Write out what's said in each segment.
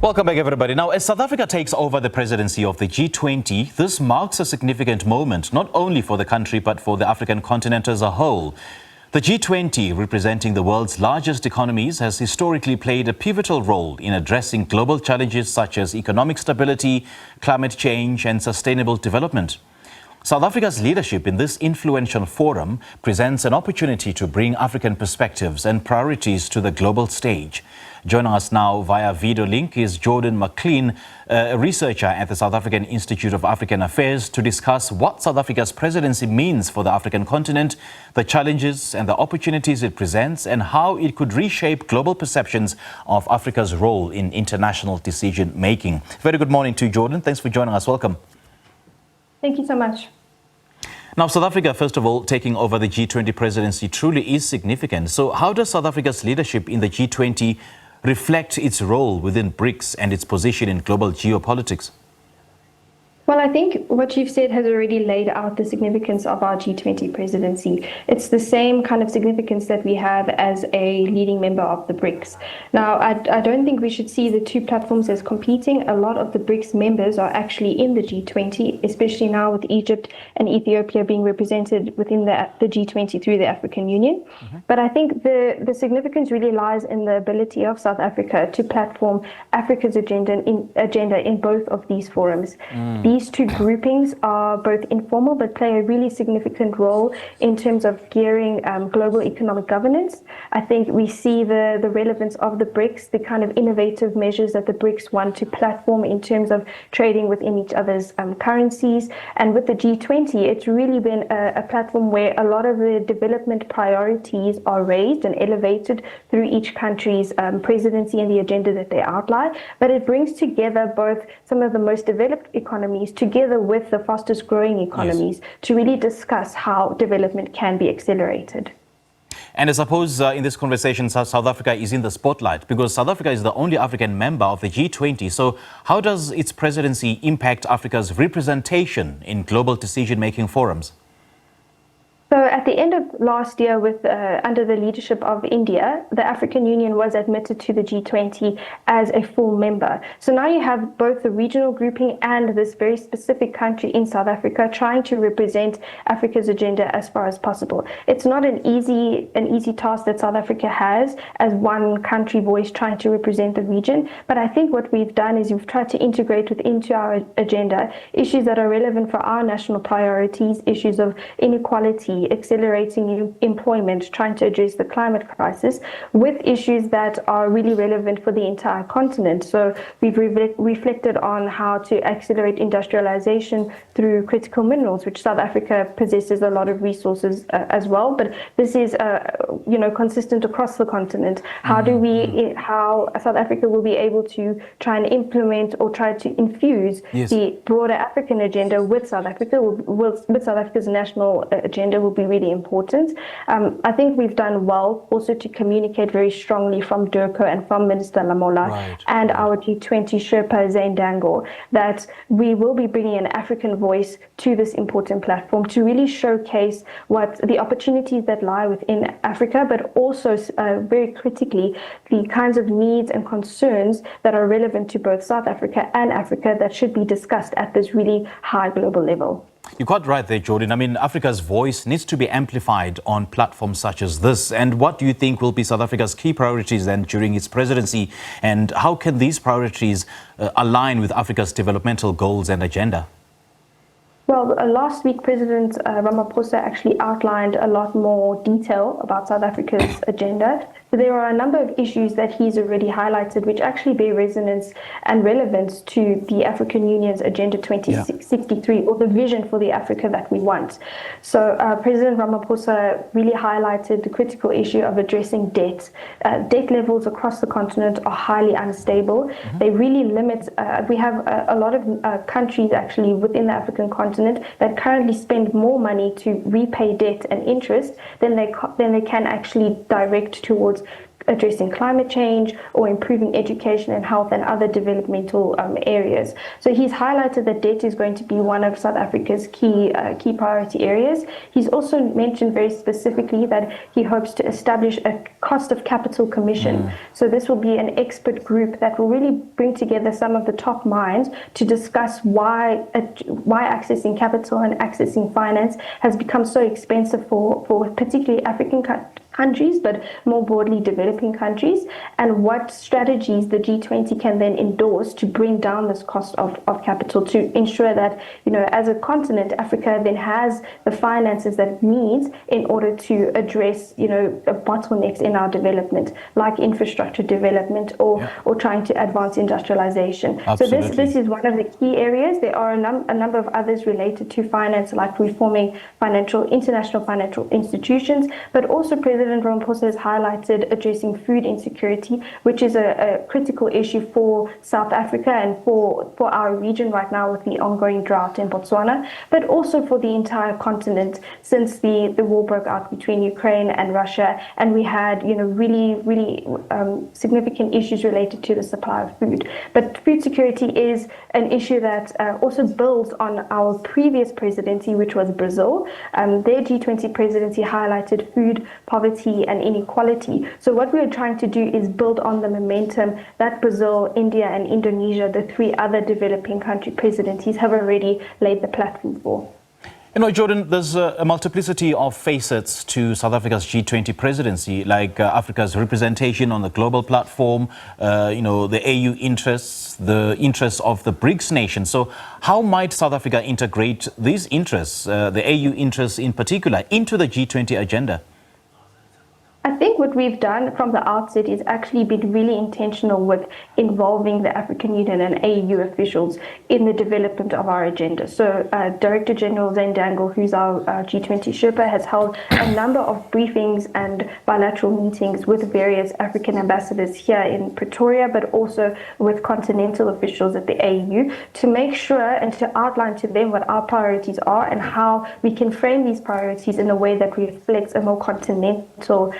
Welcome back, everybody. Now, as South Africa takes over the presidency of the G20, this marks a significant moment, not only for the country, but for the African continent as a whole. The G20, representing the world's largest economies, has historically played a pivotal role in addressing global challenges such as economic stability, climate change, and sustainable development. South Africa's leadership in this influential forum presents an opportunity to bring African perspectives and priorities to the global stage. Joining us now via video link is Jordin McClean, a researcher at the South African Institute of African Affairs, to discuss what South Africa's presidency means for the African continent, the challenges and the opportunities it presents, and how it could reshape global perceptions of Africa's role in international decision-making. Very good morning to you, Jordin. Thanks for joining us. Welcome. Thank you so much. Now, South Africa, first of all, taking over the G20 presidency truly is significant. So how does South Africa's leadership in the G20 reflect its role within BRICS and its position in global geopolitics? Well, I think what you've said has already laid out the significance of our G20 presidency. It's the same kind of significance that we have as a leading member of the BRICS. Now, I don't think we should see the two platforms as competing. A lot of the BRICS members are actually in the G20, especially now with Egypt and Ethiopia being represented within the G20 through the African Union. But I think the significance really lies in the ability of South Africa to platform Africa's agenda in both of these forums. These two groupings are both informal but play a really significant role in terms of gearing global economic governance. I think we see the relevance of the BRICS, the kind of innovative measures that the BRICS want to platform in terms of trading within each other's currencies. And with the G20, it's really been a platform where a lot of the development priorities are raised and elevated through each country's presidency and the agenda that they outline. But it brings together both some of the most developed economies together with the fastest growing economies to really discuss how development can be accelerated. And I suppose in this conversation, South Africa is in the spotlight because South Africa is the only African member of the G20. So how does its presidency impact Africa's representation in global decision-making forums? So at the end of last year, under the leadership of India, the African Union was admitted to the G20 as a full member. So now you have both the regional grouping and this very specific country in South Africa trying to represent Africa's agenda as far as possible. It's not an easy task that South Africa has as one country voice trying to represent the region. But I think what we've done is we've tried to integrate into our agenda issues that are relevant for our national priorities, issues of inequality, accelerating employment, trying to address the climate crisis, with issues that are really relevant for the entire continent. So we've reflected on how to accelerate industrialization through critical minerals, which South Africa possesses a lot of resources as well. But this is, consistent across the continent. How South Africa will be able to try and implement or try to infuse the broader African agenda with South Africa, with South Africa's national agenda will be really important. I think we've done well also to communicate very strongly from Durko and from Minister Lamola and our G20 Sherpa Zane Dango that we will be bringing an African voice to this important platform to really showcase what the opportunities that lie within Africa, but also very critically the kinds of needs and concerns that are relevant to both South Africa and Africa that should be discussed at this really high global level. You got right there, Jordin. I mean, Africa's voice needs to be amplified on platforms such as this. And what do you think will be South Africa's key priorities then during its presidency? And how can these priorities align with Africa's developmental goals and agenda? Well, last week, President Ramaphosa actually outlined a lot more detail about South Africa's agenda. So there are a number of issues that he's already highlighted, which actually bear resonance and relevance to the African Union's Agenda 2063, or the vision for the Africa that we want. So President Ramaphosa really highlighted the critical issue of addressing debt. Debt levels across the continent are highly unstable. They really limit, we have a lot of countries actually within the African continent that currently spend more money to repay debt and interest than they can actually direct towards addressing climate change or improving education and health and other developmental areas. So he's highlighted that debt is going to be one of South Africa's key priority areas. He's also mentioned very specifically that he hopes to establish a cost of capital commission. So this will be an expert group that will really bring together some of the top minds to discuss why accessing capital and accessing finance has become so expensive for particularly African countries, but more broadly developing countries, and what strategies the G20 can then endorse to bring down this cost of capital to ensure that, as a continent, Africa then has the finances that it needs in order to address, bottlenecks in our development, like infrastructure development or trying to advance industrialization. Absolutely. So this is one of the key areas. There are a number of others related to finance, like reforming international financial institutions, but also President Ramaphosa has highlighted addressing food insecurity, which is a critical issue for South Africa and for our region right now with the ongoing drought in Botswana, but also for the entire continent since the war broke out between Ukraine and Russia, and we had really significant issues related to the supply of food. But food security is an issue that also builds on our previous presidency, which was Brazil. Their G20 presidency highlighted food poverty and inequality. So what we are trying to do is build on the momentum that Brazil, India, and Indonesia, the three other developing country presidencies, have already laid the platform for. Jordin, there's a multiplicity of facets to South Africa's G20 presidency, like Africa's representation on the global platform, the AU interests, the interests of the BRICS nations. So how might South Africa integrate these interests, the AU interests in particular, into the G20 agenda? I think what we've done from the outset is actually been really intentional with involving the African Union and AU officials in the development of our agenda. So Director General Zane Dangle, who's our G20 Sherpa, has held a number of briefings and bilateral meetings with various African ambassadors here in Pretoria, but also with continental officials at the AU to make sure and to outline to them what our priorities are and how we can frame these priorities in a way that reflects a more continental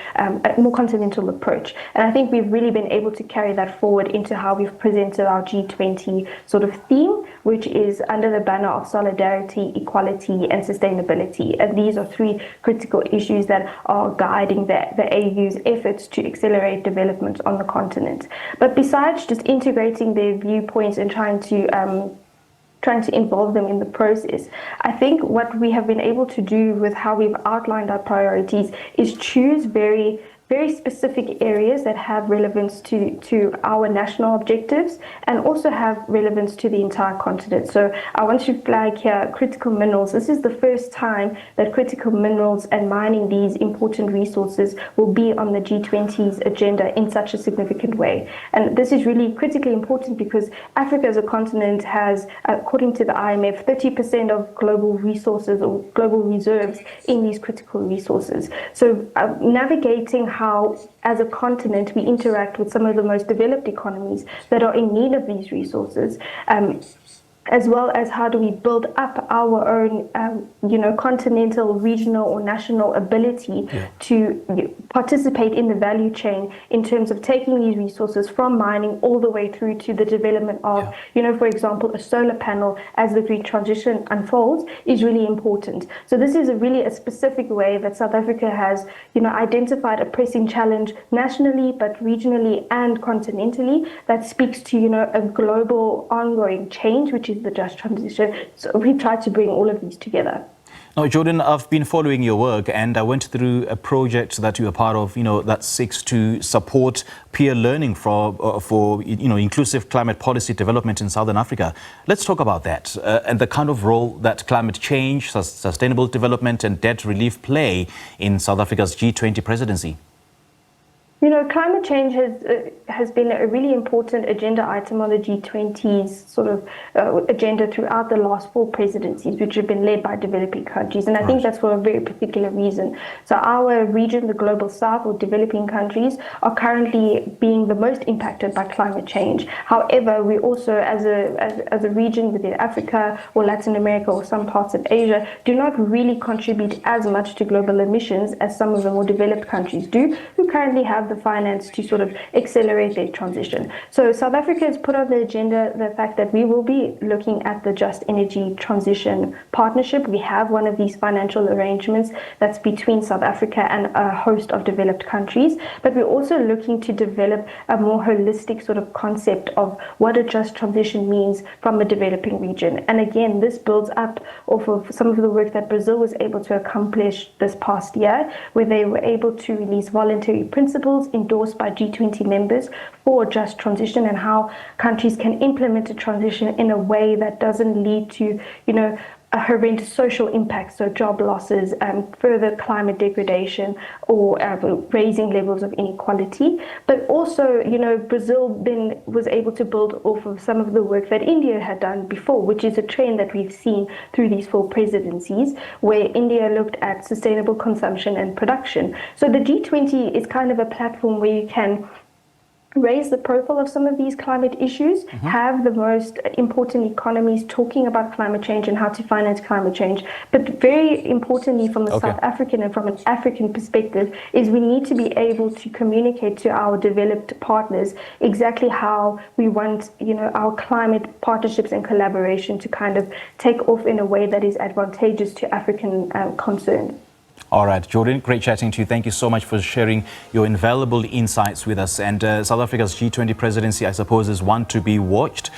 approach. And I think we've really been able to carry that forward into how we've presented our G20 sort of theme, which is under the banner of solidarity, equality, and sustainability. And these are three critical issues that are guiding the AU's efforts to accelerate development on the continent. But besides just integrating their viewpoints and trying to involve them in the process, I think what we have been able to do with how we've outlined our priorities is choose very specific areas that have relevance to our national objectives and also have relevance to the entire continent. So I want to flag here critical minerals. This is the first time that critical minerals and mining these important resources will be on the G20's agenda in such a significant way. And this is really critically important because Africa as a continent has, according to the IMF, 30% of global resources or global reserves in these critical resources. So navigating how, as a continent, we interact with some of the most developed economies that are in need of these resources, as well as how do we build up our own, continental, regional, or national ability to participate in the value chain in terms of taking these resources from mining all the way through to the development of, for example, a solar panel as the green transition unfolds is really important. So this is really a specific way that South Africa has, identified a pressing challenge nationally, but regionally and continentally that speaks to, a global ongoing change, which is the just transition. So we try to bring all of these together. Now, Jordin, I've been following your work and I went through a project that you are part of, that seeks to support peer learning for inclusive climate policy development in Southern Africa. Let's talk about that and the kind of role that climate change, sustainable development and debt relief play in South Africa's G20 presidency. Climate change has been a really important agenda item on the G20's sort of agenda throughout the last 4 presidencies, which have been led by developing countries. And I think that's for a very particular reason. So our region, the Global South, or developing countries, are currently being the most impacted by climate change. However, we also, as a region within Africa or Latin America or some parts of Asia, do not really contribute as much to global emissions as some of the more developed countries do, who currently have have the finance to sort of accelerate their transition. So South Africa has put on the agenda the fact that we will be looking at the Just Energy Transition Partnership. We have one of these financial arrangements that's between South Africa and a host of developed countries, but we're also looking to develop a more holistic sort of concept of what a just transition means from a developing region. And again, this builds up off of some of the work that Brazil was able to accomplish this past year, where they were able to release voluntary principles endorsed by G20 members for just transition, and how countries can implement a transition in a way that doesn't lead to, a horrendous social impact, so job losses, further climate degradation, or raising levels of inequality. But also, Brazil then was able to build off of some of the work that India had done before, which is a trend that we've seen through these 4 presidencies, where India looked at sustainable consumption and production. So the G20 is kind of a platform where you can raise the profile of some of these climate issues, have the most important economies talking about climate change and how to finance climate change. But very importantly, from the South African and from an African perspective, is we need to be able to communicate to our developed partners exactly how we want, our climate partnerships and collaboration to kind of take off in a way that is advantageous to African concerns. All right, Jordin, great chatting to you. Thank you so much for sharing your invaluable insights with us. And South Africa's G20 presidency, I suppose, is one to be watched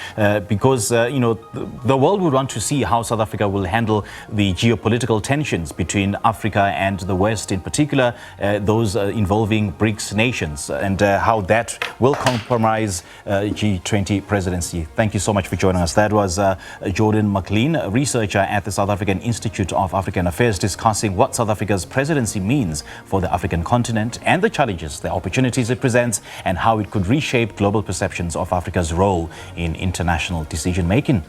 because, the world would want to see how South Africa will handle the geopolitical tensions between Africa and the West, in particular, those involving BRICS nations, and how that will compromise G20 presidency. Thank you so much for joining us. That was Jordin McClean, a researcher at the South African Institute of African Affairs, discussing what South Africa's presidency means for the African continent and the challenges, the opportunities it presents, and how it could reshape global perceptions of Africa's role in international decision-making.